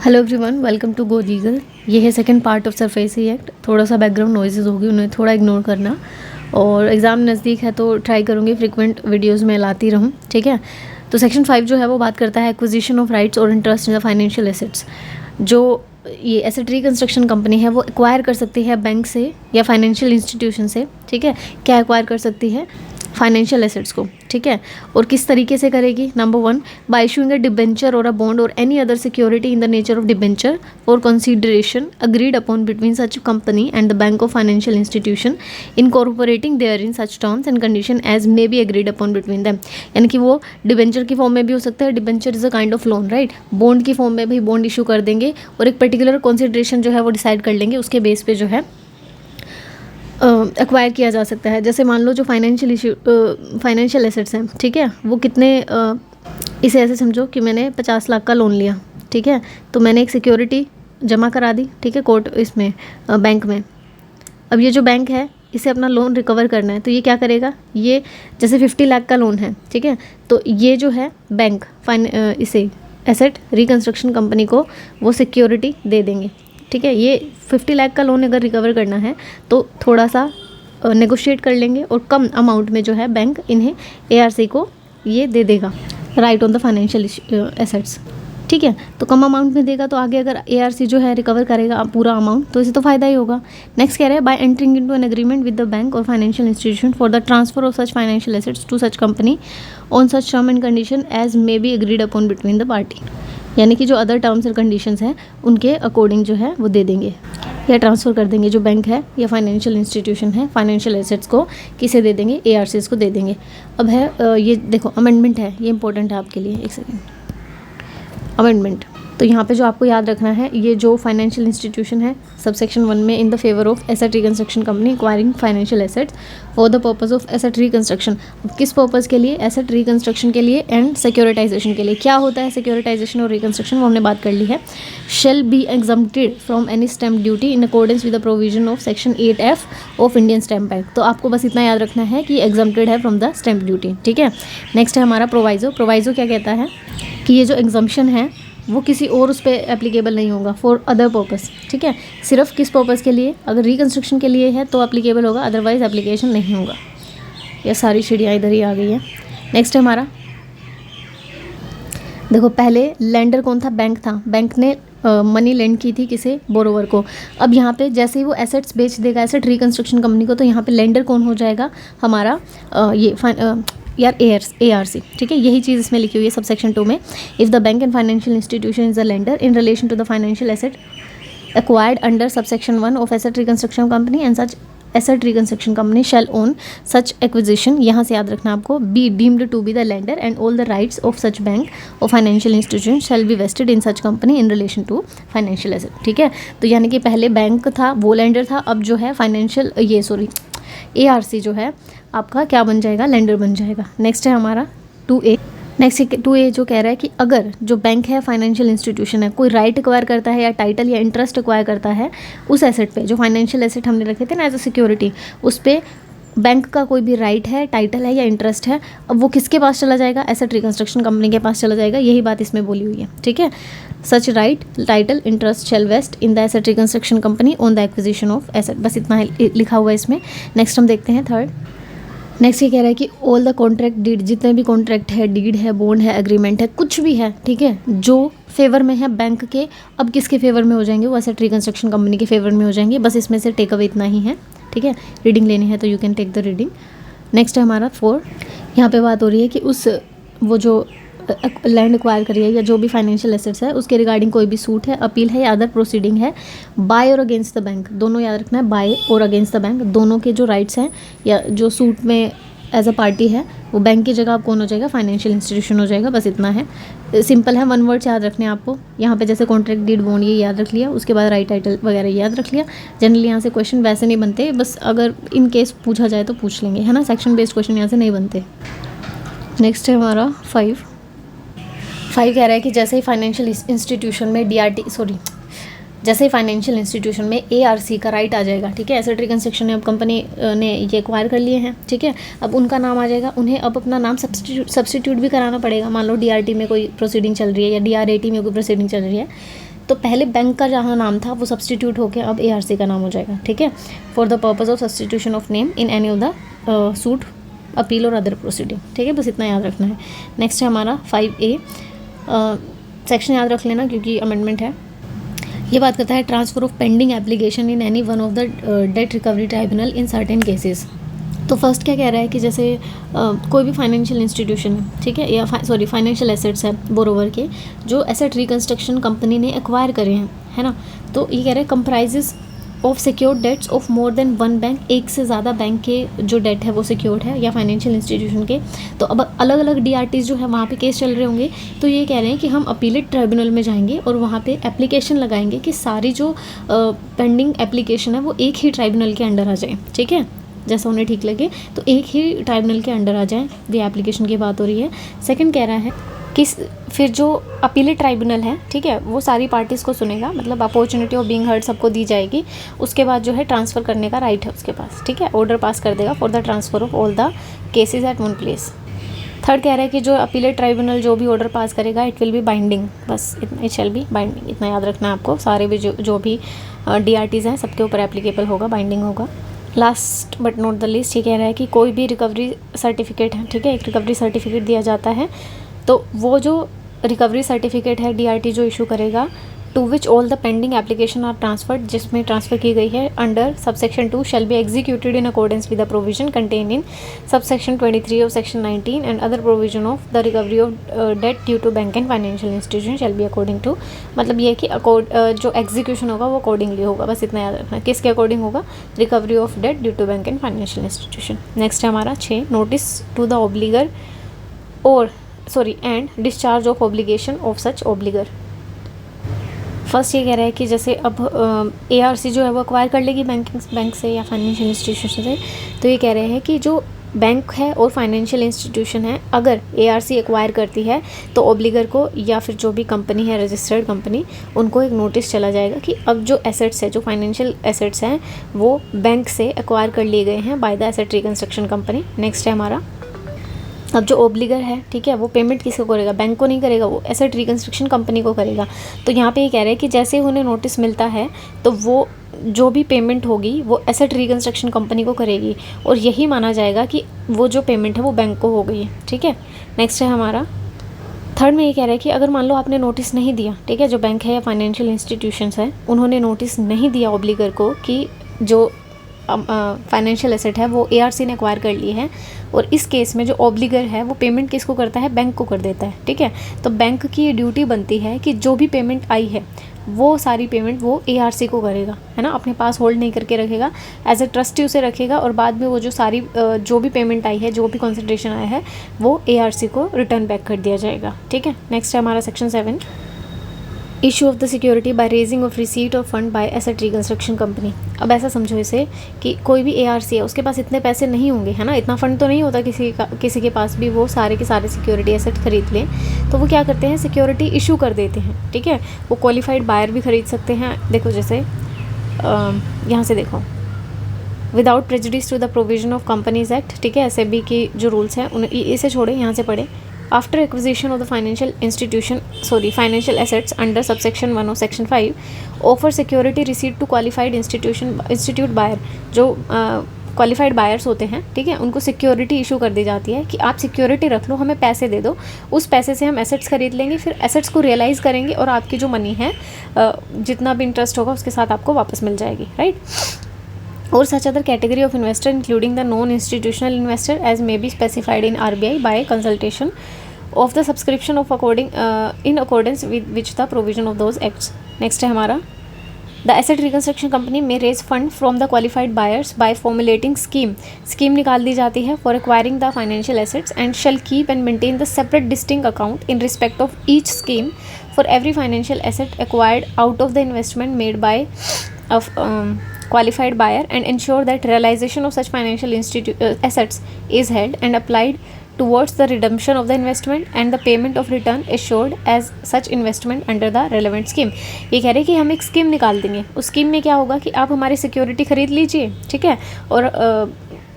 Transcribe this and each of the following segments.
Hello everyone, welcome to Go Legal. ये है second part of SARFAESI act. थोड़ा सा बैकग्राउंड नॉइजेज होगी, उन्हें थोड़ा इग्नोर करना। और एग्ज़ाम नज़दीक है तो ट्राई करूँगी फ्रिक्वेंट वीडियोस में लाती रहूँ, ठीक है। तो सेक्शन 5 जो है वो बात करता है एक्विजिशन ऑफ राइट्स और interest in the financial assets. जो ये एसेट रिकंस्ट्रक्शन कंपनी है वो एक्वायर कर सकती है बैंक से या फाइनेंशियल इंस्टीट्यूशन से, ठीक है। क्या एक्वायर कर सकती है? फाइनेंशियल एसेट्स को, ठीक है। और किस तरीके से करेगी? Number 1, by issuing a debenture और अ बॉन्ड और any other security in the nature of debenture for consideration agreed upon between such company and the bank of financial institution incorporating there in such terms and condition as may be agreed upon between them. यानी कि वो debenture की form में भी हो सकता है। Debenture is a kind of loan, right. Bond की फॉर्म में भी बॉन्ड इशू कर देंगे और एक पर्टिकुलर कंसीडरेशन जो है वो डिसाइड कर लेंगे, उसके बेस पे जो है एक्वायर किया जा सकता है। जैसे मान लो जो फाइनेंशियल एसेट्स हैं, ठीक है, वो कितने इसे ऐसे समझो कि मैंने 50 लाख का लोन लिया, ठीक है। तो मैंने एक सिक्योरिटी जमा करा दी, ठीक है, कोर्ट इसमें बैंक में। अब ये जो बैंक है इसे अपना लोन रिकवर करना है, तो ये क्या करेगा? ये जैसे 50 लाख का लोन है, ठीक है, तो ये जो है बैंक इसे एसेट रिकंस्ट्रक्शन कंपनी को वो सिक्योरिटी दे देंगे, ठीक है। ये 50 लाख का लोन अगर रिकवर करना है तो थोड़ा सा नेगोशिएट कर लेंगे और कम अमाउंट में जो है बैंक इन्हें एआरसी को ये दे देगा, right on the financial assets, ठीक है। तो कम अमाउंट में देगा तो आगे अगर एआरसी जो है रिकवर करेगा पूरा अमाउंट तो इसे तो फ़ायदा ही होगा। नेक्स्ट कह रहे हैं by entering into an agreement with the bank or financial institution for the transfer of such financial assets to such company on such term and condition as may be agreed upon between the party. यानी कि जो other terms and conditions हैं उनके according जो है वो दे देंगे या ट्रांसफ़र कर देंगे। जो बैंक है या फाइनेंशियल इंस्टीट्यूशन है फाइनेंशियल एसेट्स को किसे दे देंगे? एआरसीज को दे देंगे। अब है ये देखो अमेंडमेंट है, ये इंपॉर्टेंट है आपके लिए। एक सेकेंड, अमेंडमेंट। तो यहाँ पे जो आपको याद रखना है, ये जो फाइनेंशियल इंस्टीट्यूशन है सबसेक्शन 1 में in the favour of asset reconstruction company acquiring financial assets for the purpose of asset reconstruction. किस पर्पस के लिए? एसेट रिकंस्ट्रक्शन के लिए एंड सिक्योरिटाइजेशन के लिए। क्या होता है सिक्योरिटाइजेशन और रिकंस्ट्रक्शन, वो हमने बात कर ली है। Shall be exempted from any stamp duty in accordance with the provision of section 8F of Indian stamp act. तो आपको बस इतना याद रखना है कि एग्जम्प्टेड है फ्रॉम द स्टैम्प ड्यूटी, ठीक है। नेक्स्ट है हमारा प्रोवाइजो। प्रोवाइजो क्या कहता है कि ये जो एग्जम्पशन है वो किसी और उस पर एप्लीकेबल नहीं होगा फॉर अदर पर्पस, ठीक है। सिर्फ किस पर्पस के लिए? अगर रिकंस्ट्रक्शन के लिए है तो एप्लीकेबल होगा, अदरवाइज एप्लीकेशन नहीं होगा। यह सारी चिड़िया इधर ही आ गई है। नेक्स्ट है हमारा, देखो पहले लेंडर कौन था? बैंक था। बैंक ने मनी लेंड की थी किसे? बोरोवर को। अब यहाँ पे जैसे ही वो एसेट्स बेच देगा एसेट रिकंस्ट्रक्शन कंपनी को, तो यहाँ पे लेंडर कौन हो जाएगा? हमारा एआरसी, ठीक है। यही चीज़ इसमें लिखी हुई है सब सेक्शन 2 में। If the bank and financial institution is a lender in relation to the financial asset acquired under subsection 1 of asset reconstruction company and such asset reconstruction company shall own such acquisition, यहाँ से याद रखना आपको, be deemed to be the lender and all the rights of such bank or financial institution shall be vested in such company in relation to financial asset, ठीक है। तो यानी कि पहले बैंक था, वो लेंडर था, अब जो है एआरसी जो है आपका क्या बन जाएगा? लेंडर बन जाएगा। नेक्स्ट है हमारा 2A। नेक्स्ट 2A जो कह रहा है कि अगर जो बैंक है फाइनेंशियल इंस्टीट्यूशन है कोई राइट एक्वायर करता है या टाइटल या इंटरेस्ट एक्वायर करता है उस एसेट पे, जो फाइनेंशियल एसेट हमने रखे थे ना एज अ सिक्योरिटी, उस पर बैंक का कोई भी राइट है, टाइटल है या इंटरेस्ट है, अब वो किसके पास चला जाएगा? एसेट रिकंस्ट्रक्शन कंपनी के पास चला जाएगा। यही बात इसमें बोली हुई है, ठीक है। Such right, title, interest shall vest in the asset reconstruction company on the acquisition of asset. बस इतना लिखा हुआ है इसमें। नेक्स्ट हम देखते हैं थर्ड। नेक्स्ट ये कह रहा है कि ऑल द कॉन्ट्रैक्ट डीड, जितने भी कॉन्ट्रैक्ट है, डीड है, बॉन्ड है, एग्रीमेंट है, कुछ भी है, ठीक है, जो फेवर में है बैंक के, अब किसके फेवर में हो जाएंगे? वो एसेट रिकंस्ट्रक्शन कंपनी के फेवर में हो जाएंगे। बस इसमें से टेक अवे इतना ही है, ठीक है। रीडिंग लेनी है तो you can take the reading. Next है हमारा 4। यहाँ पे बात हो रही है कि वो जो लैंड एक्वायर करी है या जो भी फाइनेंशियल एसेट्स है उसके रिगार्डिंग कोई भी सूट है, अपील है या अदर प्रोसीडिंग है बाय और अगेंस्ट द बैंक, दोनों याद रखना है, बाय और अगेंस्ट द बैंक, दोनों के जो राइट्स हैं या जो सूट में एज अ पार्टी है वो बैंक की जगह आप कौन हो जाएगा? फाइनेंशियल इंस्टीट्यूशन हो जाएगा। बस इतना है, सिंपल है। 1 वर्ड्स याद रखने हैं आपको यहाँ पे, जैसे कॉन्ट्रैक्ट डीड बॉन्ड ये याद रख लिया, उसके बाद राइट टाइटल वगैरह याद रख लिया। जनरली यहाँ से क्वेश्चन वैसे नहीं बनते, बस अगर इन केस पूछा जाए तो पूछ लेंगे, है ना। सेक्शन बेस्ड क्वेश्चन यहाँ से नहीं बनते। नेक्स्ट है हमारा 5 कह रहा है कि जैसे ही फाइनेंशियल इंस्टीट्यूशन में जैसे ही फाइनेंशियल इंस्टीट्यूशन में एआरसी का राइट आ जाएगा, ठीक है। एसेट रिकंस्ट्रक्शन ने अब कंपनी ने ये एक्वायर कर लिए हैं, ठीक है। अब उनका नाम आ जाएगा, उन्हें अब अपना नाम सब्सटीट्यूट भी कराना पड़ेगा। मान लो डीआरटी में कोई प्रोसीडिंग चल रही है या डीआरएटी में कोई प्रोसीडिंग चल रही है, तो पहले बैंक का जहाँ नाम था वो सब्सटीट्यूट होकर अब ARC का नाम हो जाएगा, ठीक है, for the purpose of substitution of name in any of the suit, appeal और अदर प्रोसीडिंग, ठीक है, बस इतना याद रखना है। नेक्स्ट है हमारा 5A, सेक्शन याद रख लेना क्योंकि अमेंडमेंट है। ये बात करता है transfer of pending application in any one of the date recovery tribunal in certain cases. तो फर्स्ट क्या कह रहा है कि जैसे कोई भी फाइनेंशियल इंस्टीट्यूशन है, ठीक है, या फाइनेंशियल एसेट्स है बोरोवर के, जो एसेट रिकंस्ट्रक्शन कंपनी ने एक्वायर करे हैं, है ना, तो ये कह रहे हैं comprises of secured debts of more than one bank, एक से ज़्यादा बैंक के जो डेट है वो सिक्योर्ड है या फाइनेंशियल इंस्टीट्यूशन के। तो अब अलग अलग DRTs जो है वहाँ पे केस चल रहे होंगे, तो ये कह रहे हैं कि हम अपीलेट ट्राइब्यूनल में जाएंगे और वहाँ पे एप्लीकेशन लगाएंगे कि सारी जो पेंडिंग एप्लीकेशन है वो एक ही ट्राइब्यूनल के अंडर आ जाए, ठीक है, जैसा उन्हें ठीक लगे, तो एक ही ट्राइब्यूनल के अंडर आ जाए। ये एप्लीकेशन की बात हो रही है। सेकंड कह रहा है कि फिर जो अपीलेट ट्राइब्यूनल है, ठीक है, वो सारी पार्टीज़ को सुनेगा, मतलब अपॉर्चुनिटी ऑफ बीइंग हर्ड सबको दी जाएगी। उसके बाद जो है ट्रांसफ़र करने का राइट है उसके पास, ठीक है, ऑर्डर पास कर देगा for the transfer of all the cases at one place. Third कह रहा है कि जो अपीलेट ट्राइब्यूनल जो भी ऑर्डर पास करेगा इट विल बी बाइंडिंग, बस इतना, इट शैल बी बाइंडिंग, इतना याद रखना है आपको। सारे भी जो भी DRTs हैं सबके ऊपर एप्लीकेबल होगा, बाइंडिंग होगा। Last but not the least, ये कह रहा है कि कोई भी रिकवरी सर्टिफिकेट है, ठीक है, एक रिकवरी सर्टिफिकेट दिया जाता है, तो वो जो रिकवरी सर्टिफिकेट है DRT जो इशू करेगा, to which all the pending application are transferred, जिसमें ट्रांसफ़र की गई है under subsection 2 shall be executed in accordance with the provision contain in subsection 23 of section 19 and other provision of the recovery of debt due to bank and financial institution shall be according to, मतलब ये कि जो execution होगा वो accordingly होगा, बस इतना याद रखना, किसके अकॉर्डिंग होगा, recovery of debt due to bank and financial institution. Next है हमारा 6, notice to the obligor or and discharge of obligation of such obligor. First ये कह रहा है कि जैसे अब ARC जो है वो अक्वायर कर लेगी बैंक से या फाइनेंशियल इंस्टीट्यूशन से, तो ये कह रहे हैं कि जो बैंक है और फाइनेंशियल इंस्टीट्यूशन है, अगर ARC एक्वायर करती है तो ऑब्लिगर को या फिर जो भी कंपनी है रजिस्टर्ड कंपनी, उनको एक नोटिस चला जाएगा कि अब जो एसेट्स है, जो फाइनेंशियल एसेट्स हैं, वो बैंक से एक्वायर कर लिए गए हैं bye the asset reconstruction company. Next है हमारा, अब जो ऑब्लिगर है, ठीक है, वो पेमेंट किसको करेगा, बैंक को नहीं करेगा, वो एसेट रिकंस्ट्रक्शन कंपनी को करेगा। तो यहाँ पे ये कह रहे हैं कि जैसे उन्हें नोटिस मिलता है तो वो जो भी पेमेंट होगी वो एसेट रिकंस्ट्रक्शन कंपनी को करेगी और यही माना जाएगा कि वो जो पेमेंट है वो बैंक को हो गई है, ठीक है। नेक्स्ट है हमारा थर्ड में ये कह रहा है कि अगर मान लो आपने नोटिस नहीं दिया, ठीक है, जो बैंक है या फाइनेंशियल इंस्टीट्यूशंस है उन्होंने नोटिस नहीं दिया ऑब्लिगर को कि जो फाइनेंशियल एसेट है वो ARC ने एक्वायर कर ली है, और इस केस में जो ऑब्लिगर है वो पेमेंट किसको करता है, बैंक को कर देता है, ठीक है। तो बैंक की ड्यूटी बनती है कि जो भी पेमेंट आई है वो सारी पेमेंट वो ARC को करेगा, है ना, अपने पास होल्ड नहीं करके रखेगा, एज ए ट्रस्टी उसे रखेगा और बाद में वो जो सारी जो भी पेमेंट आई है, जो भी कंसिडरेशन आया है, वो ARC को रिटर्न बैक कर दिया जाएगा, ठीक है। नेक्स्ट है हमारा section 7, issue of the security by raising of receipt of fund bye asset reconstruction company. अब ऐसा समझो इसे कि कोई भी ARC है, उसके पास इतने पैसे नहीं होंगे, है ना, इतना फंड तो नहीं होता किसी के पास भी वो सारे के सारे सिक्योरिटी एसेट खरीद लें, तो वो क्या करते हैं, सिक्योरिटी इशू कर देते हैं, ठीक है। वो क्वालिफाइड बायर भी खरीद सकते हैं, देखो जैसे यहाँ से देखो, without prejudice to the provision of companies act, ठीक है, SFB की जो रूल्स हैं उन्हें इसे छोड़े, यहाँ से पढ़े। After acquisition of the financial assets under subsection 1 of section 5, offer security receipt to qualified institute buyer, जो क्वालिफाइड बायर्स होते हैं, ठीक है, उनको सिक्योरिटी इशू कर दी जाती है कि आप सिक्योरिटी रख लो, हमें पैसे दे दो, उस पैसे से हम एसेट्स खरीद लेंगे, फिर एसेट्स को रियलाइज़ करेंगे और आपकी जो मनी है जितना भी इंटरेस्ट होगा उसके साथ आपको वापस मिल जाएगी, राइट। और such other category of investor including the non institutional investor as may be specified in RBI by consultation of the subscription of in accordance with which the provision of those acts. Next है हमारा, the asset reconstruction company may raise fund from the qualified buyers by formulating scheme निकाल दी जाती है for acquiring the financial assets and shall keep and maintain the separate distinct account in respect of each scheme for every financial asset acquired out of the investment made by qualified buyer and ensure that realization of such financial assets is held and applied towards the redemption of the investment and the payment of return assured as such investment under the relevant scheme। ये कह रहे हैं कि हम एक scheme निकाल देंगे, उस स्कीम में क्या होगा कि आप हमारी सिक्योरिटी खरीद लीजिए, ठीक है, और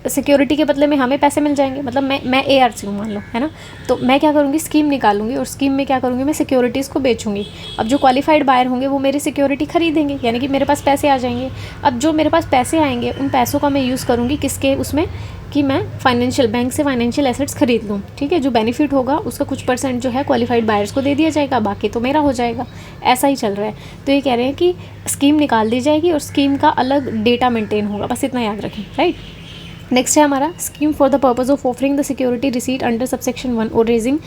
सिक्योरिटी के बदले में हमें पैसे मिल जाएंगे, मतलब मैं ARC हूँ मान लो, है ना। तो मैं क्या करूँगी, स्कीम निकालूंगी और स्कीम में क्या करूँगी, मैं सिक्योरिटीज़ को बेचूंगी। अब जो क्वालिफाइड बायर होंगे वो मेरी सिक्योरिटी खरीदेंगे, यानी कि मेरे पास पैसे आ जाएंगे। अब जो मेरे पास पैसे आएंगे उन पैसों का मैं यूज़ करूँगी किसके, उसमें कि मैं फाइनेंशियल बैंक से फाइनेंशियल एसेट्स खरीद लूँ, ठीक है। जो बेनिफिट होगा उसका कुछ % जो है क्वालिफाइड बायर्स को दे दिया जाएगा, बाकी तो मेरा हो जाएगा। ऐसा ही चल रहा है। तो ये कह रहे हैं कि स्कीम निकाल दी जाएगी और स्कीम का अलग डेटा मेंटेन होगा, बस इतना याद रखें, राइट। नेक्स्ट है हमारा scheme for the purpose of offering the security receipt under subsection 1 और raising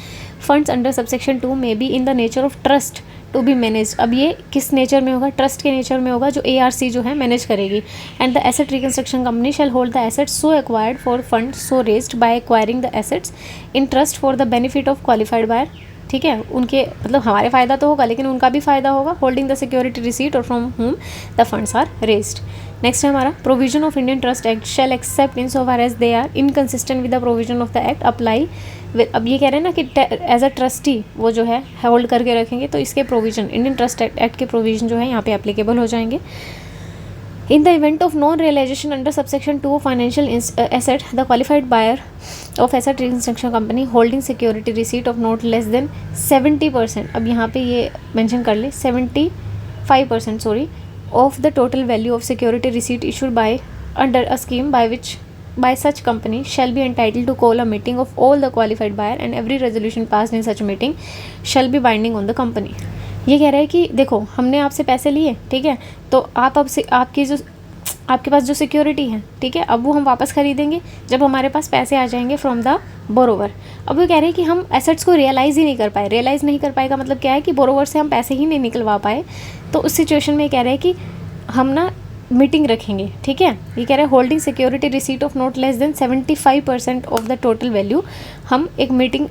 funds under subsection 2 may be in the nature of trust to be manage. अब ये किस नेचर में होगा, ट्रस्ट के नेचर में होगा, जो ARC जो है मैनेज करेगी। And the asset reconstruction company shall hold the assets so acquired for fund so raised by acquiring the assets in trust for the benefit of qualified buyer, ठीक है। उनके मतलब हमारे फ़ायदा तो होगा लेकिन उनका भी फ़ायदा होगा, होल्डिंग द सिक्योरिटी रिसीट और from whom the funds are raised. Next है हमारा provision of Indian trust act shall except in so far as they are inconsistent with the provision of the act apply with. अब ये कह रहे हैं ना कि एज अ ट्रस्टी वो जो है होल्ड करके रखेंगे, तो इसके प्रोविजन इंडियन ट्रस्ट एक्ट के प्रोविजन जो है यहाँ पे एप्लीकेबल हो जाएंगे। In the event of non-realization under subsection 2 of financial asset, the qualified buyer of asset reconstruction company holding security receipt of not less than 70%, अब यहाँ पे ये mention कर ले 75% sorry of the total value of security receipt issued by under a scheme by such company shall be entitled to call a meeting of all the qualified buyer and every resolution passed in such meeting shall be binding on the company। ये कह रहा है कि देखो हमने आपसे पैसे लिए, ठीक है, तो आप अब से आपके पास जो सिक्योरिटी है, ठीक है, अब वो हम वापस खरीदेंगे जब हमारे पास पैसे आ जाएंगे फ्रॉम द बोरोवर। अब वो कह रहे हैं कि हम एसेट्स को रियलाइज़ ही नहीं कर पाए। रियलाइज़ नहीं कर पाएगा मतलब क्या है कि बोरोवर से हम पैसे ही नहीं निकलवा पाए। तो उस सिचुएशन में कह रहे हैं कि हम ना मीटिंग रखेंगे, ठीक है। ये कह रहे हैं holding security receipt of not less than 75% of the total value. हम एक मीटिंग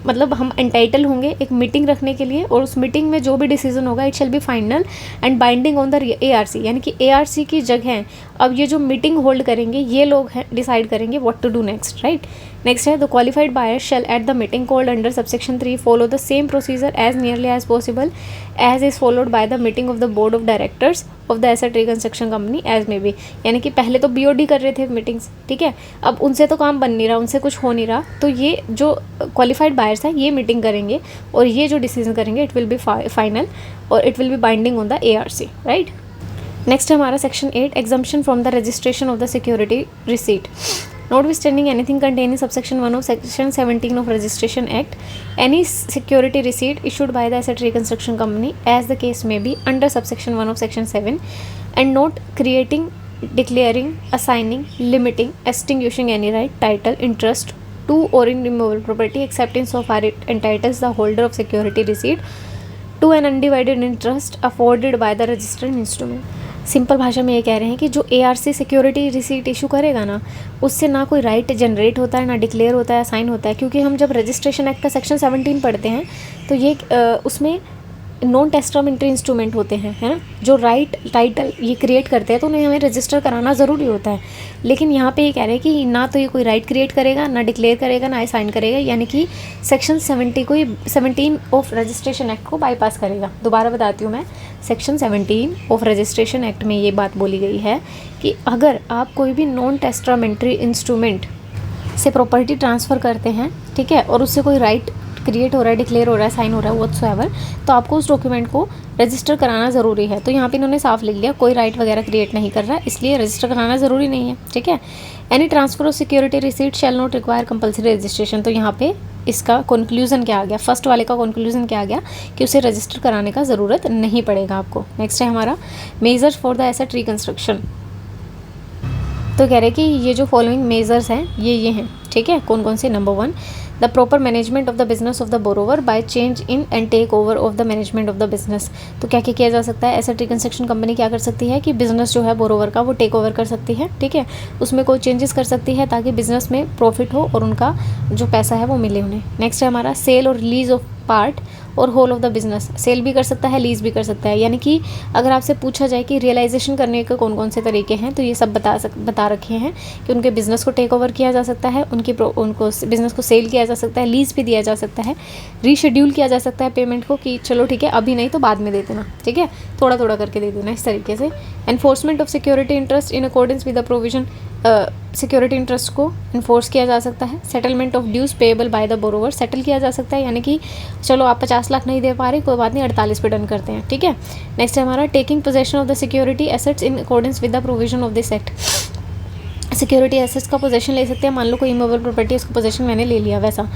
मतलब हम एंटाइटल होंगे एक मीटिंग रखने के लिए, और उस मीटिंग में जो भी डिसीजन होगा it shall B final and binding on the ARC, यानी कि ARC की जगह अब ये जो मीटिंग होल्ड करेंगे ये लोग हैं डिसाइड करेंगे what to do next, right. Next है the qualified buyer shall at the meeting called under subsection 3 follow the same procedure as nearly as possible as is followed by the meeting of the board of directors of the asset reconstruction company as may be. यानी कि पहले तो BOD कर रहे थे meetings, ठीक है, अब उनसे तो काम बन नहीं रहा, उनसे कुछ हो नहीं रहा, तो ये जो क्वालिफाइड बायर्स हैं ये मीटिंग करेंगे और ये जो डिसीजन करेंगे इट विल बी फाइनल और it will be binding on the ARC, right. Next है हमारा section 8 exemption from the registration of the security receipt. Notwithstanding anything contained in subsection 1 of section 17 of Registration Act, any security receipt issued by the asset reconstruction company, as the case may be, under subsection 1 of section 7, and not creating, declaring, assigning, limiting, extinguishing any right, title, interest to or in removable property except in so far it entitles the holder of security receipt to an undivided interest afforded by the registered instrument। Simple भाषा में ये कह रहे हैं कि जो ARC security receipt issue करेगा ना, उससे ना कोई राइट जनरेट होता है, ना डिक्लेयर होता है, साइन होता है। क्योंकि हम जब रजिस्ट्रेशन एक्ट का सेक्शन 17 पढ़ते हैं तो ये उसमें नॉन टेस्टामेंट्री इंस्ट्रूमेंट होते हैं, है ना, जो राइट टाइटल ये क्रिएट करते हैं, तो उन्हें हमें रजिस्टर कराना ज़रूरी होता है। लेकिन यहाँ पे ये कह रहे हैं कि ना तो ये कोई राइट क्रिएट करेगा, ना डिक्लेयर करेगा, ना साइन करेगा, यानी कि सेक्शन 17 ऑफ रजिस्ट्रेशन एक्ट को बाईपास करेगा। दोबारा बताती हूँ मैं, सेक्शन 17 ऑफ रजिस्ट्रेशन एक्ट में ये बात बोली गई है कि अगर आप कोई भी नॉन टेस्टामेंट्री इंस्ट्रूमेंट से प्रॉपर्टी ट्रांसफ़र करते हैं, ठीक है, और उससे कोई राइट क्रिएट हो रहा है, डिक्लेयर हो रहा है, साइन हो रहा है व्हाटसोएवर, तो आपको उस डॉक्यूमेंट को रजिस्टर कराना ज़रूरी है। तो यहाँ पे इन्होंने साफ लिख लिया कोई राइट वगैरह क्रिएट नहीं कर रहा है, इसलिए रजिस्टर कराना ज़रूरी नहीं है, ठीक है। Any transfer of security receipt shall not require compulsory registration. तो यहाँ पे इसका कंक्लूजन क्या आ गया, फर्स्ट वाले का कंक्लूजन क्या आ गया कि उसे रजिस्टर कराने का ज़रूरत नहीं पड़ेगा आपको। नेक्स्ट है हमारा measures for the asset reconstruction. तो कह रहे कि ये जो फॉलोइंग मेजर्स हैं ये हैं, ठीक है, कौन कौन से। Number 1, the proper management of the business of the borrower by change in and take over of the management of the business. तो क्या क्या किया जा सकता है, एसेट रिकंस्ट्रक्शन कंपनी क्या कर सकती है कि बिजनेस जो है बोरोवर का वो टेक ओवर कर सकती है, ठीक है, उसमें कोई चेंजेस कर सकती है ताकि बिजनेस में प्रॉफिट हो और उनका जो पैसा है वो मिले उन्हें। नेक्स्ट है हमारा सेल और रिलीज ऑफ पार्ट और whole of the business, sale भी कर सकता है, लीज भी कर सकता है। यानी कि अगर आपसे पूछा जाए कि रियलाइजेशन करने के कौन कौन से तरीके हैं, तो ये सब बता रखे हैं कि उनके बिज़नेस को टेक ओवर किया जा सकता है, उनको बिज़नेस को सेल किया जा सकता है, लीज भी दिया जा सकता है, रीशेड्यूल किया जा सकता है पेमेंट को कि चलो ठीक है अभी नहीं तो बाद में दे देना, ठीक है, थोड़ा थोड़ा करके दे देना, इस तरीके से। Enforcement of security interest in accordance with the provision, security interest को इन्फोर्स किया जा सकता है। Settlement of dues payable by the borrower, settle किया जा सकता है, यानी कि चलो आप 50 लाख नहीं दे पा रहे, कोई बात नहीं, 48 पे डन करते हैं, ठीक है। नेक्स्ट है हमारा taking possession of the security assets in accordance with the provision of this act. Security assets का पोजेशन ले सकते हैं, मान लो कोई इमूवेबल प्रॉपर्टी उसका पोजेशन मैंने ले लिया, वैसा।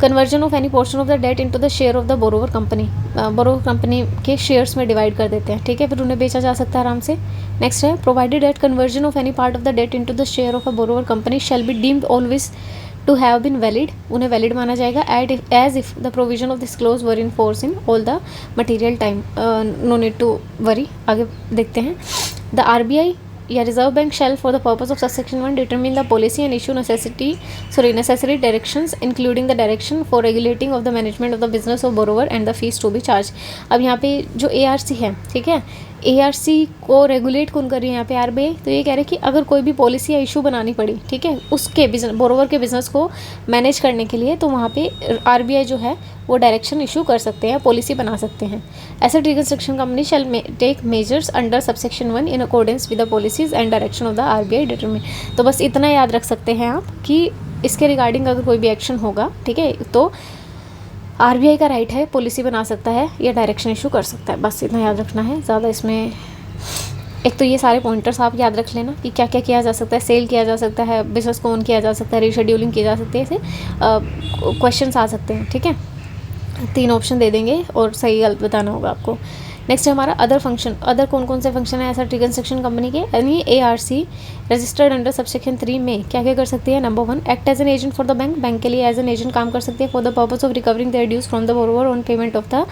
Conversion of any portion of the debt into the share of the borrower company, borrower company के शेयर्स में डिवाइड कर देते हैं, ठीक है, फिर उन्हें बेचा जा सकता है आराम से। नेक्स्ट है provided that conversion of any part of the debt into the share of a borrower company shall be deemed always to have been valid, उन्हें वैलिड माना जाएगा as if the provision of this clause were in force in all the material time, no need to worry. आगे देखते हैं। The RBI या reserve bank shall for the purpose of subsection 1 determine the policy and issue necessary directions including the direction for regulating of the management of the business of borrower and the fees to be charge. अब यहाँ पे जो ARC है, ठीक है, ARC को regulate कौन कर रही है यहाँ पे RBI, तो ये कह रहे हैं कि अगर कोई भी पॉलिसी या इशू बनानी पड़ी, ठीक है, उसके बिजनेस बोरोवर के बिजनेस को मैनेज करने के लिए, तो वहाँ पे RBI जो है वो डायरेक्शन इशू कर सकते हैं, पॉलिसी बना सकते हैं। Asset reconstruction company shall take measures under subsection 1 in accordance with the policies and direction of the RBI determine. तो बस इतना याद रख सकते हैं आप कि इसके रिगार्डिंग अगर कोई भी एक्शन होगा, ठीक है, तो RBI का राइट है, पॉलिसी बना सकता है या डायरेक्शन इशू कर सकता है, बस इतना याद रखना है। ज़्यादा इसमें एक तो ये सारे पॉइंटर्स आप याद रख लेना कि क्या क्या किया जा सकता है, सेल किया जा सकता है, बिजनेस को ओन किया जा सकता है, रीशेड्यूलिंग की जा सकती है, ऐसे क्वेश्चंस आ सकते हैं, ठीक है। 3 ऑप्शन दे देंगे और सही गलत बताना होगा आपको। नेक्स्ट है हमारा अदर फंक्शन। अदर कौन कौन से फंक्शन है एसेट रिकंस्ट्रक्शन कंपनी के, यानी ARC रजिस्टर्ड अंडर सबसेक्शन 3 में क्या क्या कर सकती है। Number 1, act as an agent for the bank, bank के लिए एज एन एजेंट काम कर सकती है for the purpose of recovering their dues from the borrower on payment of the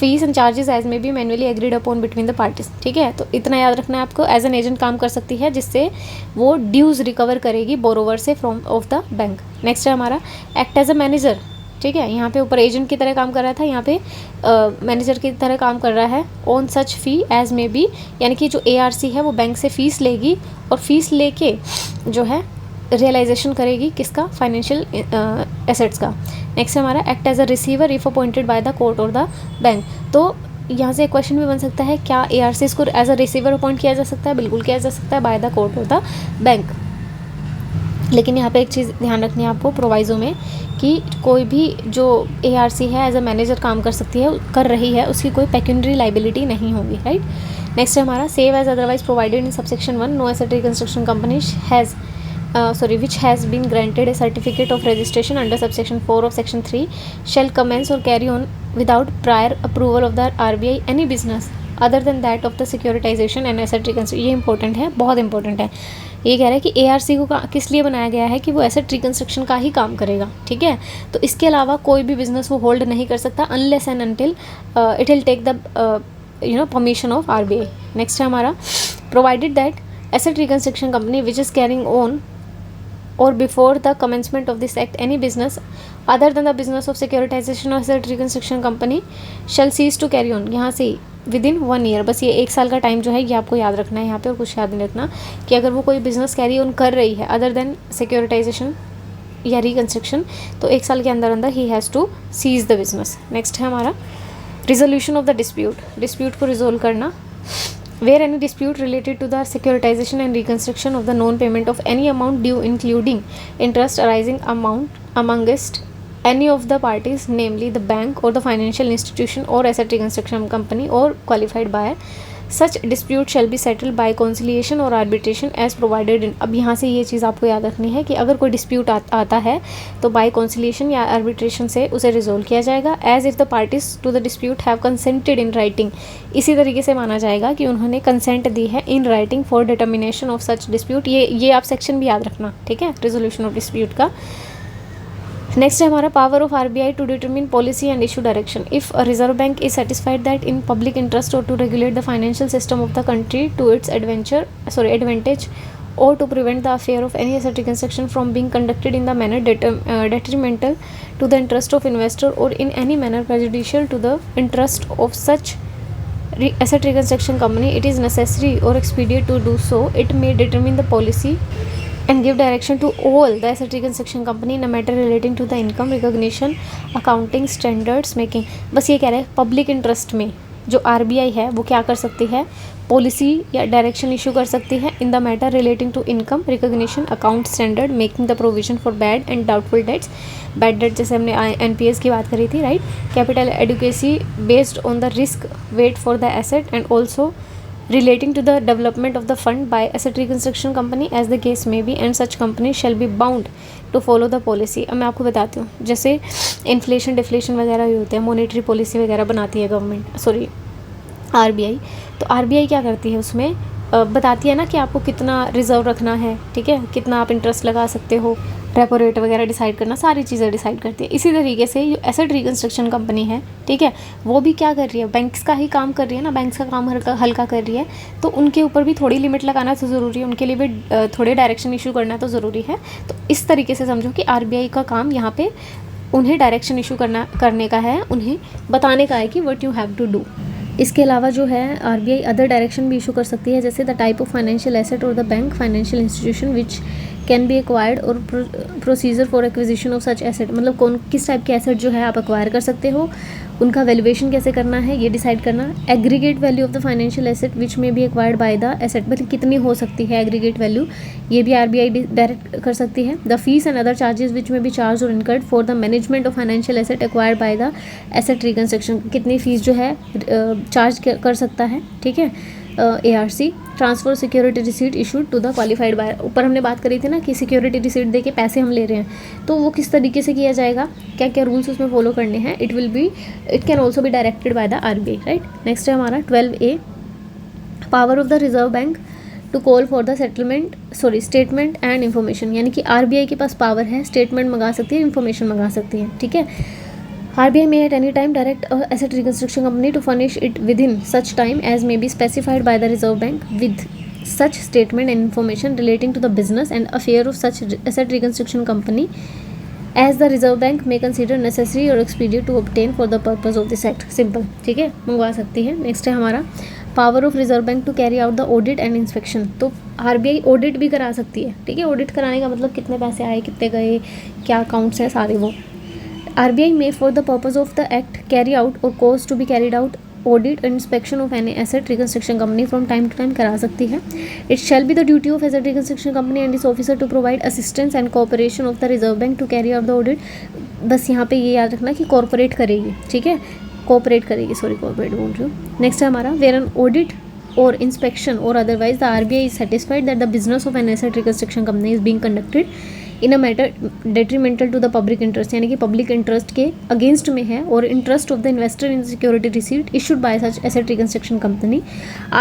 fees and charges as may be manually agreed upon between the parties, ठीक है। तो इतना याद रखना है आपको, एज एन एजेंट काम कर सकती है जिससे वो ड्यूज रिकवर करेगी बोरोवर से from of the bank. Next है हमारा एक्ट एज अ मैनेजर, ठीक है, यहाँ पे ऊपर एजेंट की तरह काम कर रहा था, यहाँ पे मैनेजर की तरह काम कर रहा है। On such fee as may be, यानी कि जो ARC है वो बैंक से फ़ीस लेगी और फीस लेके जो है रियलाइजेशन करेगी किसका, फाइनेंशियल एसेट्स का। नेक्स्ट हमारा act as a receiver if appointed by the court और द बैंक। तो यहाँ से एक क्वेश्चन भी बन सकता है, क्या ARCs को एज अ रिसीवर अपॉइंट किया जा सकता है, बिल्कुल किया जा सकता है, बाय द कोर्ट और द बैंक। लेकिन यहाँ पे एक चीज़ ध्यान रखनी है आपको प्रोवाइज़ो में कि कोई भी जो ARC है एज अ मैनेजर काम कर रही है, उसकी कोई पेक्यूनरी लाइबिलिटी नहीं होगी, राइट। नेक्स्ट है हमारा save as otherwise provided in subsection 1, no asset reconstruction company has which has been granted a certificate of registration under subsection 4 of section 3 shall commence or carry on without prior approval of the RBI any business other than that of the securitization and asset reconstruction। ये important है, बहुत important है। ये कह रहा है कि ARC को किस लिए बनाया गया है कि वो एसेट रिकंस्ट्रक्शन का ही काम करेगा, ठीक है। तो इसके अलावा कोई भी बिजनेस वो होल्ड नहीं कर सकता unless and until it will take the permission of RBI। Next है हमारा provided that asset reconstruction company which is carrying on or before the commencement of this act any business other than the business of securitization or asset reconstruction company shall cease to carry on। यहाँ से within 1 year, बस ये 1 साल का time जो है ये आपको याद रखना है यहाँ पे, और कुछ याद नहीं रखना कि अगर वो कोई बिजनेस कैरी ऑन कर रही है अदर देन सिक्योरिटाइजेशन या रिकंस्ट्रक्शन, तो 1 साल के अंदर अंदर ही has to cease the business. Next है हमारा रिजोल्यूशन ऑफ द डिस्प्यूट को रिजोल्व करना। Where any dispute related to the securitization and reconstruction of the non-payment of any amount due including interest arising amongst any of the parties, namely the bank or the financial institution or asset reconstruction company or qualified buyer, such dispute shall be settled by conciliation or arbitration as provided in। अब यहाँ से ये चीज़ आपको याद रखनी है कि अगर कोई डिस्प्यूट आता है तो बाय conciliation या arbitration से उसे रिजोल्व किया जाएगा as if the parties to the dispute have consented in writing। इसी तरीके से माना जाएगा कि उन्होंने कंसेंट दी है in writing for determination of such dispute। ये आप सेक्शन भी याद रखना, ठीक है, रिजोल्यूशन ऑफ डिस्प्यूट का। नेक्स्ट है हमारा power of RBI to determine policy and issue direction if a reserve bank is satisfied that in public interest or to regulate the financial system of the country to its advantage or to prevent the affair of any asset reconstruction from being conducted in the manner detrimental to the interest of investor or in any manner prejudicial to the interest of such asset reconstruction company, it is necessary or expedient to do so. It may determine the policy and give direction to all the asset reconstruction company in a matter relating to the income recognition accounting standards making. बस ये कह रहे हैं public interest में जो RBI है वो क्या कर सकती है, पॉलिसी या डायरेक्शन इशू कर सकती है in the matter relating to income recognition account standard making the provision for bad and doubtful debts. Bad debt जैसे हमने NPS की बात करी थी, right. Capital adequacy based on the risk weight for the asset and also relating to the development of the fund by asset reconstruction company as the case may be, and such company shall be bound to follow the policy. अब मैं आपको बताती हूँ, जैसे inflation deflation वगैरह भी होते हैं, मॉनेटरी पॉलिसी वगैरह बनाती है गवर्नमेंट, सॉरी RBI. तो RBI क्या करती है, उसमें बताती है ना कि आपको कितना रिजर्व रखना है, ठीक है, कितना आप इंटरेस्ट लगा सकते हो, रेपो रेट वगैरह डिसाइड करना, सारी चीज़ें डिसाइड करती है. इसी तरीके से जो एसेट रिकन्स्ट्रक्शन कंपनी है, ठीक है, वो भी क्या कर रही है, बैंक्स का ही काम कर रही है ना, बैंक्स का काम हल्का कर रही है. तो उनके ऊपर भी थोड़ी लिमिट लगाना तो ज़रूरी है, उनके लिए भी थोड़े डायरेक्शन इशू करना तो ज़रूरी है. तो इस तरीके से समझो कि RBI का काम यहाँ पे उन्हें डायरेक्शन इशू करने का है, उन्हें बताने का है कि what you have to do. इसके अलावा जो है RBI अदर डायरेक्शन भी इशू कर सकती है, जैसे the type of financial asset or the bank financial institution which can be acquired or procedure for acquisition of such asset. मतलब कौन किस टाइप के एसेट जो है आप एक्वायर कर सकते हो, उनका वैल्यूएशन कैसे करना है ये डिसाइड करना. Aggregate value of the financial asset which may be acquired by the asset, मतलब कितनी हो सकती है एग्रीगेट वैल्यू, ये भी RBI डायरेक्ट कर सकती है. The fees and other charges which may be charged or incurred for the management of financial asset acquired by the asset reconstruction, कितनी फीस जो है चार्ज कर सकता है, ठीक है. ARC transfer security receipt issued to the qualified buyer. ऊपर हमने बात करी थी ना कि सिक्योरिटी रिसीट दे के पैसे हम ले रहे हैं, तो वो किस तरीके से किया जाएगा, क्या क्या रूल्स उसमें फॉलो करने हैं. It can also be directed by the RBI, right. Next है हमारा 12A, power of the reserve bank to call for the statement and information. यानी कि RBI के पास पावर है, स्टेटमेंट मंगा सकती है, इन्फॉर्मेशन मंगा सकती है, ठीक है. RBI may at any time direct a asset reconstruction company to furnish it within such time as may be specified by the Reserve Bank with such statement and information relating to the business and affair of such asset reconstruction company as the Reserve Bank may consider necessary or expedient to obtain for the purpose of this act. Simple, ठीक है, मंगवा सकती है. Next है हमारा power of reserve bank to carry out the audit and inspection. तो RBI audit भी करा सकती है, ठीक है. ऑडिट कराने का मतलब कितने पैसे आए, कितने गए, क्या अकाउंट्स हैं, सारे वो. RBI may for the purpose of the act carry out or cause to be carried out audit and inspection of any asset reconstruction company from time to time करा सकती है. It shall be the duty of asset reconstruction company and its officer to provide assistance and cooperation of the reserve bank to carry out the audit. बस यहाँ पे ये याद रखना कि कॉर्पोरेट करेगी, ठीक है, कोऑपरेट करेगी, सॉरी कॉर्पोरेट बोल रही हूँ. नेक्स्ट है हमारा where an audit or inspection or otherwise the RBI is satisfied that the business of an asset reconstruction company is being conducted in a matter detrimental to the public interest, यानी कि public interest के against में है और interest of the investor in security receipt issued by such asset reconstruction company.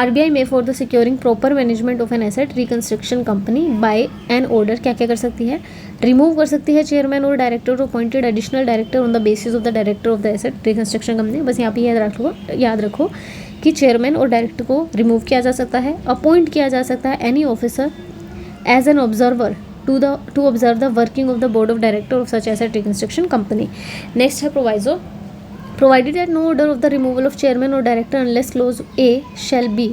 RBI may for the securing proper management of an asset reconstruction company by an order क्या क्या कर सकती है, remove कर सकती है चेयरमैन और director appointed additional director on the basis of the director of the asset reconstruction company. बस यहाँ पे याद रखो कि चेयरमैन और डायरेक्टर को रिमूव किया जा सकता है, अपॉइंट किया जा सकता है any officer as an observer to observe the working of the board of director of such asset reconstruction company. Next है proviso, provided that no order of the removal of chairman or director unless clause A shall be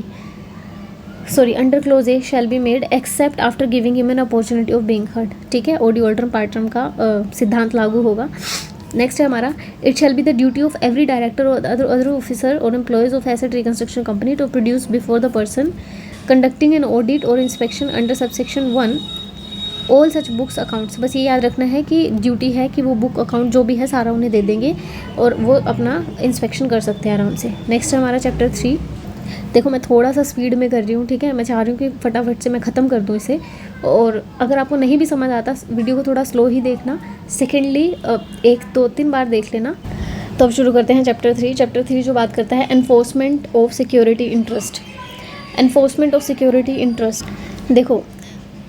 under clause A shall be made except after giving him an opportunity of being heard. ठीक है, Audi alteram पार्टरम का सिद्धांत लागू होगा. Next है हमारा it shall be the duty of every director or other officer or employees of asset reconstruction company to produce before the person conducting an audit or inspection under subsection 1 all such books accounts. बस ये याद रखना है कि duty है कि वो book account जो भी है सारा उन्हें दे देंगे और वो अपना इंस्पेक्शन कर सकते हैं आराम से. नेक्स्ट है हमारा चैप्टर 3. देखो मैं थोड़ा सा स्पीड में कर रही हूँ, ठीक है, मैं चाह रही हूँ कि फटाफट से मैं ख़त्म कर दूँ इसे. और अगर आपको नहीं भी समझ आता वीडियो को थोड़ा स्लो ही देखना. सेकेंडली 1-2-3 बार देख लेना. तो अब शुरू करते हैं चैप्टर 3. चैप्टर 3 जो बात करता है enforcement of security interest. Enforcement of security interest, देखो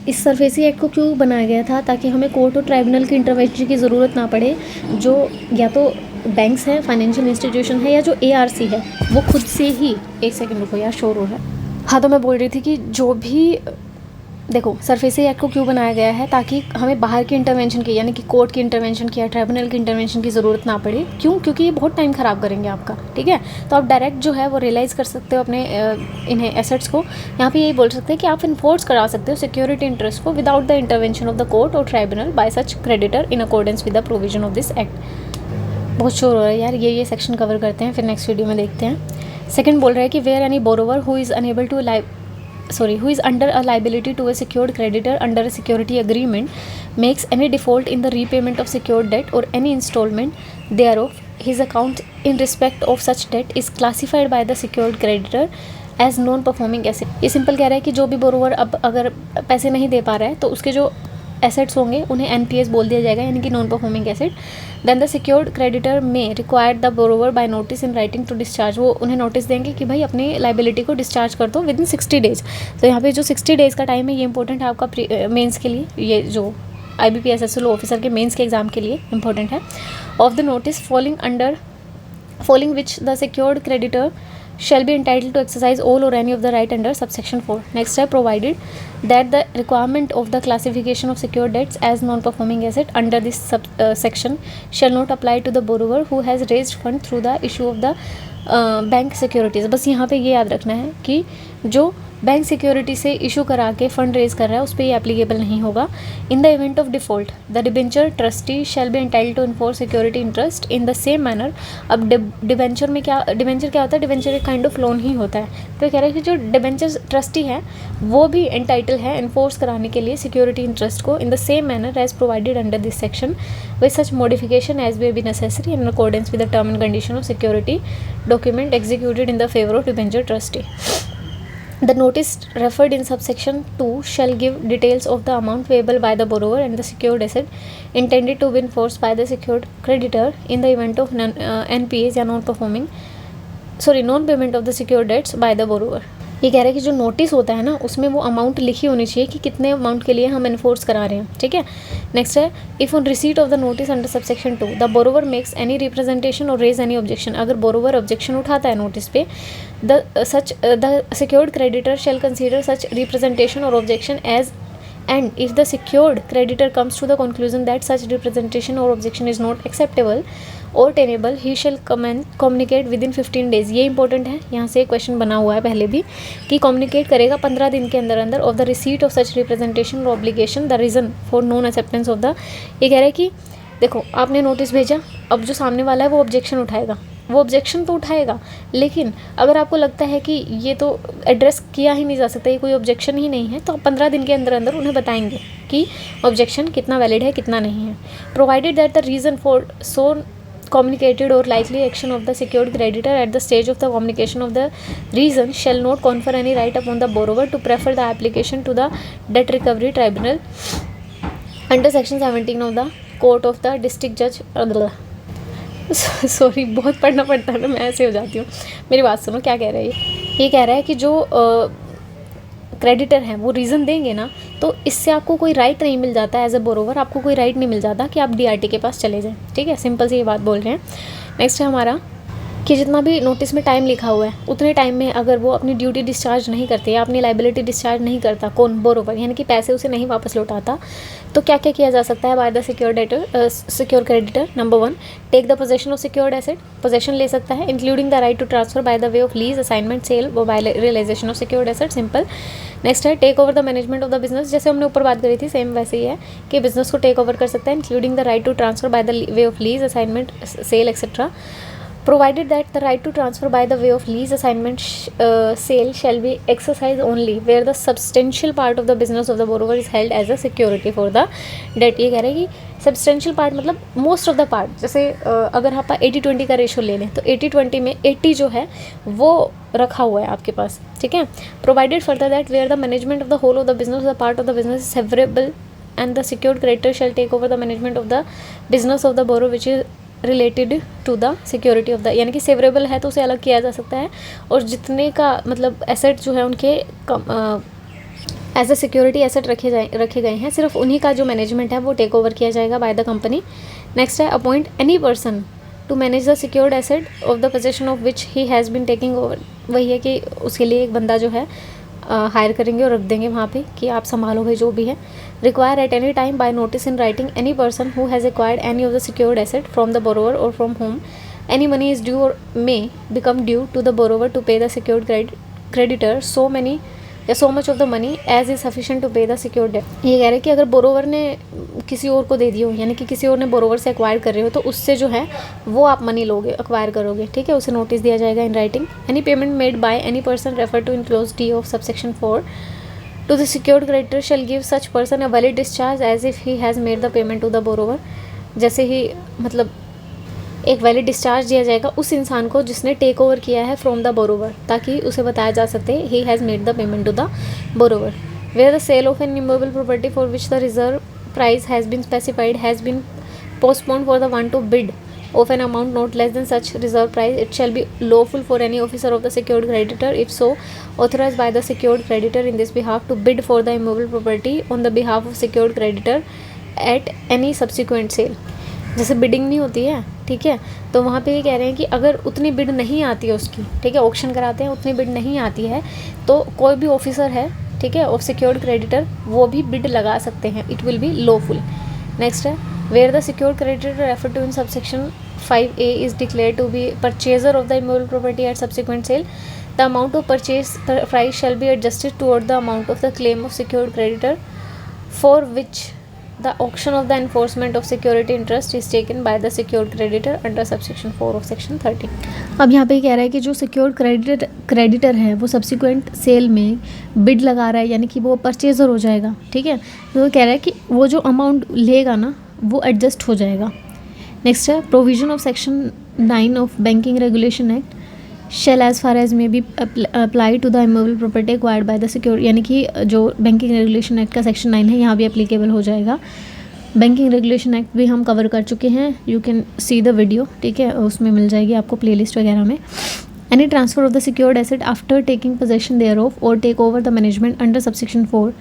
इस सरफेसी एक्ट को क्यों बनाया गया था, ताकि हमें कोर्ट और ट्राइब्यूनल की इंटरवेंशन की ज़रूरत ना पड़े. जो या तो बैंक्स हैं, फाइनेंशियल इंस्टीट्यूशन है, या जो ARC है वो खुद से ही, एक सेकंड रुको यार शोर हो रहा है. हाँ, तो मैं बोल रही थी कि जो भी देखो सरफेसी एक्ट को क्यों बनाया गया है, ताकि हमें बाहर की इंटरवेंशन की यानी कि कोर्ट की इंटरवेंशन की या ट्राइब्यूनल की इंटरवेंशन की ज़रूरत ना पड़े। क्यों? क्योंकि ये बहुत टाइम ख़राब करेंगे आपका, ठीक है। तो आप डायरेक्ट जो है वो रियलाइज़ कर सकते हो अपने इन्हें एसेट्स को। यहाँ पे यही बोल सकते हैं कि आप इन्फोर्स करा सकते हो सिक्योरिटी इंटरेस्ट को without the intervention of the court or tribunal by such creditor in accordance with the provision of this act. बहुत शोर हो रहा है यार, ये सेक्शन कवर करते हैं, फिर नेक्स्ट वीडियो में देखते हैं। सेकंड बोल रहा है कि where any borrower who is unable to who is under a liability to a secured creditor under a security agreement makes any default in the repayment of secured debt or any installment thereof, his account in respect of such debt is classified by the secured creditor as non performing asset। ये simple कह रहा है कि जो भी borrower अब अगर पैसे नहीं दे पा रहा है तो उसके जो एसेट्स होंगे उन्हें NPS बोल दिया जाएगा, यानी कि non performing asset. Then the secured creditor may required the borrower by notice in writing to discharge, वो उन्हें नोटिस देंगे कि भाई अपनी लाइबिलिटी को डिस्चार्ज कर दो विद इन 60 डेज। तो यहाँ पे जो 60 डेज़ का टाइम है ये इंपॉर्टेंट है आपका मेंस के लिए, ये जो IBPS SSL ऑफिसर के मेंस के एग्जाम के लिए इंपॉर्टेंट है। Of the notice following which the secured creditor shall be entitled to exercise all or any of the right under subsection 4. Next step, provided that the requirement of the classification of secured debts as non-performing asset under this section shall not apply to the borrower who has raised fund through the issue of the bank securities. बस यहाँ पे ये याद रखना है कि जो bank security से इशू करा के फंड रेज कर रहा है उस पर ये एप्लीकेबल नहीं होगा। In the event of default the debenture trustee shall be entitled to enforce security interest in the same manner. अब डिबेंचर में डिबेंचर क्या होता है? डिबेंचर एक काइंड ऑफ लोन ही होता है। तो कह रहा है कि जो डिबेंचर ट्रस्टी है वो भी एंटाइटल है इन्फोर्स कराने के लिए सिक्योरिटी इंटरेस्ट को in the same manner as provided under this section with such modification as may be necessary in accordance with the term and condition of security document executed in the favor of debenture trustee. The notice referred in subsection 2 shall give details of the amount payable by the borrower and the secured asset intended to be enforced by the secured creditor in the event of NPAs या non payment of the secured debts by the borrower। ये कह रहा है कि जो notice होता है ना उसमें वो अमाउंट लिखी होनी चाहिए कि कितने अमाउंट के लिए हम इन्फोर्स करा रहे हैं, ठीक है। नेक्स्ट है, if on receipt of the notice under subsection 2 the borrower makes any representation or raise any objection. अगर बोरोवर ऑब्जेक्शन उठाता है नोटिस पे the secured creditor shall consider such representation or objection as and if the secured creditor comes to the conclusion that such representation or objection is not acceptable or tenable he shall communicate within 15 days। ये important है, यहाँ से question बना हुआ है पहले भी कि कम्युनिकेट करेगा 15 दिन के अंदर अंदर of the receipt of such representation or obligation the reason for non acceptance of the. ये कह रहा है कि देखो आपने नोटिस भेजा, अब जो सामने वाला है वो ऑब्जेक्शन उठाएगा, वो ऑब्जेक्शन तो उठाएगा, लेकिन अगर आपको लगता है कि ये तो एड्रेस किया ही नहीं जा सकता, ये कोई ऑब्जेक्शन ही नहीं है, तो आप 15 दिन के अंदर अंदर उन्हें बताएंगे कि ऑब्जेक्शन कितना वैलिड है कितना नहीं है। Provided that the reason for so communicated or likely action of the secured creditor at the stage of the communication of the reason shall not confer any right upon the borrower to prefer the application to the debt recovery tribunal under section 17 of the court of the district judge। Sorry बहुत पढ़ना पड़ता है ना, मैं ऐसे हो जाती हूँ। मेरी बात सुनो, क्या कह रहा है ये कह रहा है कि जो क्रेडिटर हैं वो रीज़न देंगे ना तो इससे आपको कोई राइट नहीं मिल जाता एज अ बोरोवर, आपको कोई राइट नहीं मिल जाता कि आप DRT के पास चले जाएं, ठीक है। सिंपल सी ये बात बोल रहे हैं। नेक्स्ट है हमारा कि जितना भी नोटिस में टाइम लिखा हुआ है उतने टाइम में अगर वो अपनी ड्यूटी डिस्चार्ज नहीं करते या अपनी लाइबिलिटी डिस्चार्ज नहीं करता, कौन? बोरोवर, यानी कि पैसे उसे नहीं वापस लौटाता, तो क्या क्या किया जा सकता है by the secure creditor. Number 1, take the possession of secured asset, possession ले सकता है including the right to transfer by the way of lease, assignment, sale व by realisation of secured asset. Simple. Next है, take over the management of the business, जैसे हमने ऊपर बात करी थी सेम वैसे ही है कि बिजनेस को टेक ओवर कर सकता है including the right to transfer by the way of lease, assignment, sale etcetera. Provided that the right to transfer by the way of lease, assignment, sale shall be exercised only where the substantial part of the business of the borrower is held as a security for the debt। ये कह रहे हैं कि substantial part मतलब most of the part, जैसे अगर आप 80-20 का रेशो ले लें तो 80-20 में 80 जो है वो रखा हुआ है आपके पास, ठीक है। Provided further that where the management of the whole of the business, the part of the business is favorable and the secured creditor shall take over the management of the business of the borrower which is related to the security of the, यानी कि favourable है तो उसे अलग किया जा सकता है, और जितने का मतलब एसेट जो है उनके एज अ सिक्योरिटी एसेट रखे गए हैं सिर्फ उन्हीं का जो मैनेजमेंट है वो टेक ओवर किया जाएगा बाय द कंपनी। नेक्स्ट है, appoint any person to manage the secured asset of the possession of which he has been taking over. वही है कि उसके लिए एक बंदा जो है हायर करेंगे और रख देंगे वहाँ पे कि आप संभालो भाई जो भी है। Require at any time by notice in writing any person who has acquired any of the secured asset from the borrower or from whom any money is due or may become due to the borrower to pay the secured creditor so many या so much of the money as is sufficient to pay the secured debt. ये कह रहे हैं कि अगर borrower ने किसी और को दे दी हो, यानी कि किसी और ने बोरोवर से एक्वायर कर रहे हो, तो उससे जो है वो आप मनी लोगे, एक्वायर करोगे, ठीक है। उसे नोटिस दिया जाएगा in writing. Any payment made by any person refer to in clause D of subsection 4 to the secured creditor shall give such person a valid discharge as if he has made the payment to the borrower। जैसे ही मतलब एक valid discharge दिया जाएगा उस इंसान को जिसने take over किया है फ्रॉम द बोरोवर, ताकि उसे बताया जा सकते he has made the payment to the borrower. Where the sale of an immovable property for which the reserve price has been specified has been postponed for the one to bid of an amount not less than such reserve price, it shall be lawful for any officer of the secured creditor, if so authorized by the secured creditor in this behalf, to bid for the immovable property on the behalf of secured creditor at any subsequent sale। जैसे bidding नहीं होती है, ठीक है, तो वहाँ पे ये कह रहे हैं कि अगर उतनी बिड नहीं आती है उसकी, ठीक है, ऑक्शन कराते हैं, उतनी बिड नहीं आती है तो कोई भी ऑफिसर है, ठीक है, ऑफ सिक्योर्ड क्रेडिटर, वो भी बिड लगा सकते हैं, it will be lawful. Next है where the secured creditor referred to in subsection 5A is declared to be purchaser of the immovable property at subsequent sale, the amount of purchase price shall be adjusted toward the amount of the claim of secured creditor for which the auction of the enforcement of security interest is taken by the secured creditor under subsection 4 of section 13। अब यहाँ पे कह रहा है कि जो secured creditor है वो सब्सिक्वेंट सेल में बिड लगा रहा है, यानी कि वो परचेजर हो जाएगा, ठीक है। तो वो कह रहा है कि वो जो अमाउंट लेगा ना वो एडजस्ट हो जाएगा। नेक्स्ट है provision of section 9 of banking regulation act shall as far as may be apply to the immovable property acquired by the secure, यानी कि जो बैंकिंग रेगुलेशन एक्ट का सेक्शन 9 है यहाँ भी एप्लीकेबल हो जाएगा। बैंकिंग रेगुलेशन एक्ट भी हम कवर कर चुके हैं, you can see the video, ठीक है, उसमें मिल जाएगी आपको प्लेलिस्ट वगैरह में। Any transfer of the secured asset after taking possession thereof or take over the management under subsection 4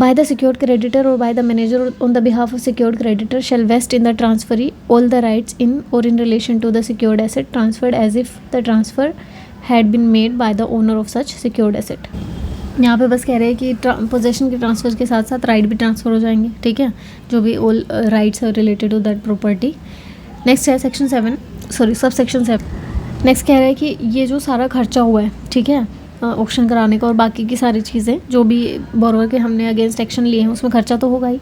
by the secured creditor or by the manager on the behalf of secured creditor shall vest in the transferee all the rights in or in relation to the secured asset transferred as if the transfer had been made by the owner of such secured asset। यहाँ पे बस कह रहे हैं कि possession के transfer के साथ साथ राइट भी ट्रांसफ़र हो जाएंगे, ठीक है, जो भी all rights are related to that property. Next है सेक्शन 7 सब सेक्शन 7। नेक्स्ट कह रहा है कि ये जो सारा खर्चा हुआ है, ठीक है, ऑक्शन कराने का और बाकी की सारी चीज़ें जो भी बोरोवर के हमने अगेंस्ट एक्शन लिए हैं उसमें खर्चा तो होगा ही।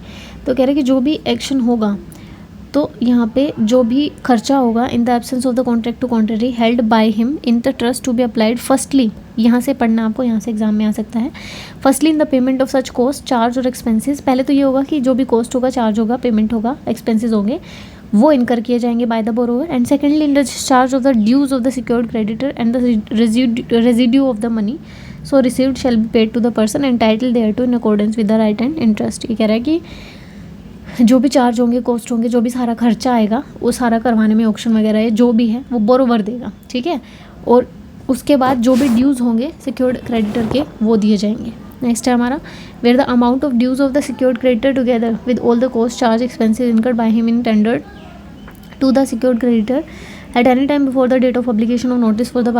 तो कह रहे हैं कि जो भी एक्शन होगा तो यहाँ पे जो भी खर्चा होगा in the absence of the contract to contrary held by him in the trust to be applied firstly, यहाँ से पढ़ना आपको, यहाँ से एग्जाम में आ सकता है। Firstly in the payment of such cost charge और एक्सपेंसेस, पहले तो ये होगा कि जो भी कॉस्ट होगा, चार्ज होगा, पेमेंट होगा, एक्सपेंसेस होंगे, वो इनकर किए जाएंगे by the borrower. And secondly in the discharge of the dues of the secured creditor and the residue of the money so received shall be paid to the person entitled thereto in accordance with the right and interest. ये कह रहा है कि जो भी charge होंगे, cost होंगे, जो भी सारा खर्चा आएगा वो सारा करवाने में ऑक्शन वगैरह है जो भी है वो बोरोवर देगा, ठीक है, और उसके बाद जो भी ड्यूज़ होंगे सिक्योर्ड क्रेडिटर के वो दिए जाएंगे। नेक्स्ट है हमारा where the amount of dues of the secured creditor together with all the cost charge expenses incurred by him in tendered to the secured creditor at any time before the date of publication of notice for the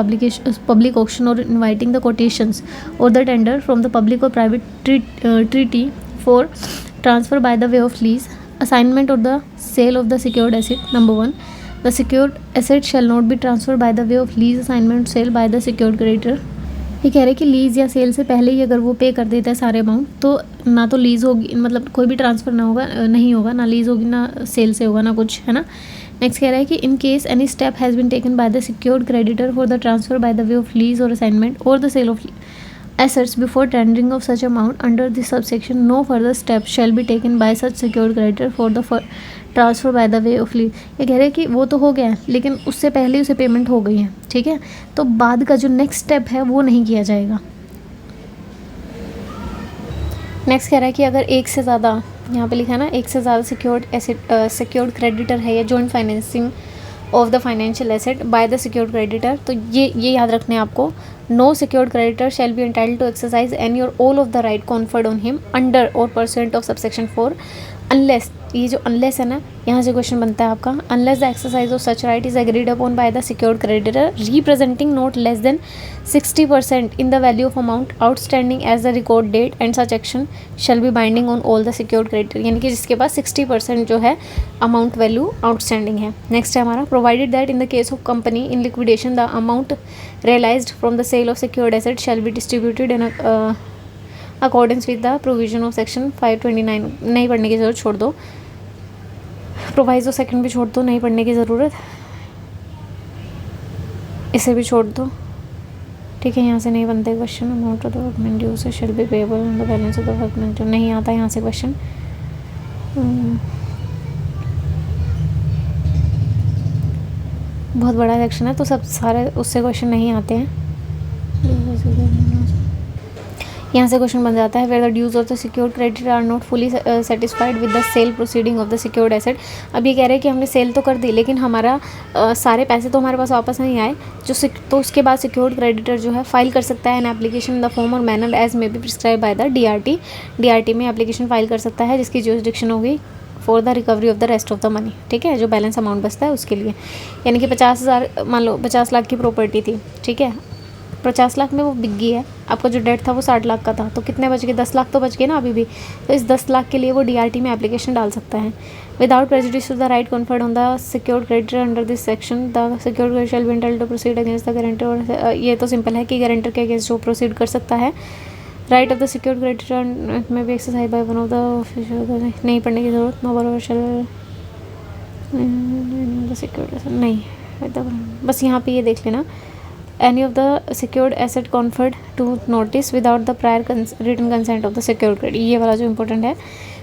public auction or inviting the quotations or the tender from the public or private treaty for transfer by the way of lease, assignment or the sale of the secured asset। Number 1, the secured asset shall not be transferred by the way of lease, assignment, sale by the secured creditor। ये कह रहे हैं कि lease या cell से पहले ही अगर वो पे कर देता है सारे अमाउंट तो ना तो लीज़ होगी, मतलब कोई भी ट्रांसफ़र ना होगा, नहीं होगा, ना लीज़ होगी, ना सेल से होगा, ना कुछ, है ना। नेक्स्ट कह रहा है कि in case any step has been taken by the secured creditor for the transfer by the way of lease or assignment or the sale of assets before tendering of such amount under this subsection, no further step shall be taken by such secured creditor for the transfer bye the way of lease. ये कह रहे हैं कि वो तो हो गया है लेकिन उससे पहले उसे पेमेंट हो गई है, ठीक है, तो बाद का जो नेक्स्ट स्टेप है वो नहीं किया जाएगा। नेक्स्ट कह रहा है कि अगर एक से ज़्यादा, यहाँ पे लिखा है ना, एक से ज़्यादा सिक्योर्ड क्रेडिटर है या joint financing of the financial asset by the secured creditor, तो ये याद रखने हैं आपको। No secured creditor shall be entitled to exercise any or all of the right conferred on him under or pursuant of subsection 4 unless ये जो unless है ना, यहाँ से क्वेश्चन बनता है आपका, unless the exercise of such right is agreed upon by the secured creditor representing not less than 60% in the value of amount outstanding as the record date and such action shall be binding on all the secured creditor, यानी कि जिसके पास 60% जो है amount value outstanding है। Next है हमारा, provided that in the case of company in liquidation the amount realised from the sale of secured asset shall be distributed in accordance with the provision of section 529। नहीं पढ़ने की ज़रूरत छोड़ दो, proviso second भी छोड़ दो, नहीं पढ़ने की ज़रूरत, इसे भी छोड़ दो, ठीक है। यहाँ से नहीं बनते question. Amount of the workman due से shall be payable on the balance of the workman due, नहीं आता यहाँ से क्वेश्चन। बहुत बड़ा सेक्शन है तो सब सारे उससे क्वेश्चन नहीं आते हैं। यहाँ से क्वेश्चन बन जाता है, where the dues of the secured creditor are not fully satisfied with the sale proceeding of the secured asset. अब ये कह रहे हैं कि हमने सेल तो कर दी लेकिन हमारा सारे पैसे तो हमारे पास वापस नहीं आए, तो उसके बाद सिक्योर्ड क्रेडिटर जो है फाइल कर सकता है an application in the form or manner as may be prescribe by the DRT। DRT में एप्लीकेशन फाइल कर सकता है जिसकी जुरिसडिक्शन होगी for the recovery of the rest of the money, ठीक है, जो बैलेंस अमाउंट बचता है उसके लिए। यानी कि 50,000, मान लो 50 लाख की प्रॉपर्टी थी, ठीक है, 50 लाख में वो बिक गई है, आपका जो डेट था वो 60 लाख का था, तो कितने बच गए, 10 लाख तो बच गए ना अभी भी। तो इस 10 लाख के लिए वो DRT में एप्लीकेशन डाल सकता है। Without prejudice to the right conferred on the secured creditor under this section the secured creditor shall be entitled to proceed against the guarantor. ये तो सिंपल है कि गारंटर के अगेंस्ट जो प्रोसीड कर सकता है। Right of the secured creditor में भी exercise by one of the official, नहीं पढ़ने की जरूरत। नो बरोबर शैल सिक्योर्ड, नहीं, बस यहाँ पे ये देख लेना, any of the secured asset conferred to notice without the prior written consent of the secured creditor। ये वाला जो इम्पोर्टेंट है,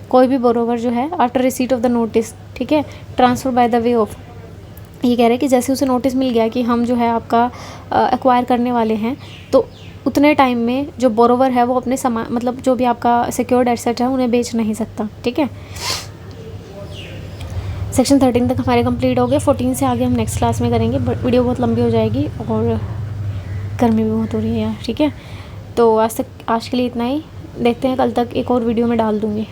कोई भी बोरोवर जो है after receipt of the notice, ठीक है, transfer by the way of, ये कह रहे हैं कि जैसे उसे नोटिस मिल गया कि हम जो है आपका एक्वायर करने वाले हैं, तो उतने टाइम में जो बोरोवर है वो अपने सामान, मतलब जो भी आपका सिक्योर्ड एसेट है उन्हें बेच नहीं सकता, ठीक है। सेक्शन 13 तक हमारे कंप्लीट हो गए। 14 से आगे हम नेक्स्ट क्लास में करेंगे, बट वीडियो बहुत लंबी हो जाएगी और गर्मी भी बहुत हो रही है यार, ठीक है। तो आज के लिए इतना ही, देखते हैं कल तक एक और वीडियो में डाल दूँगी।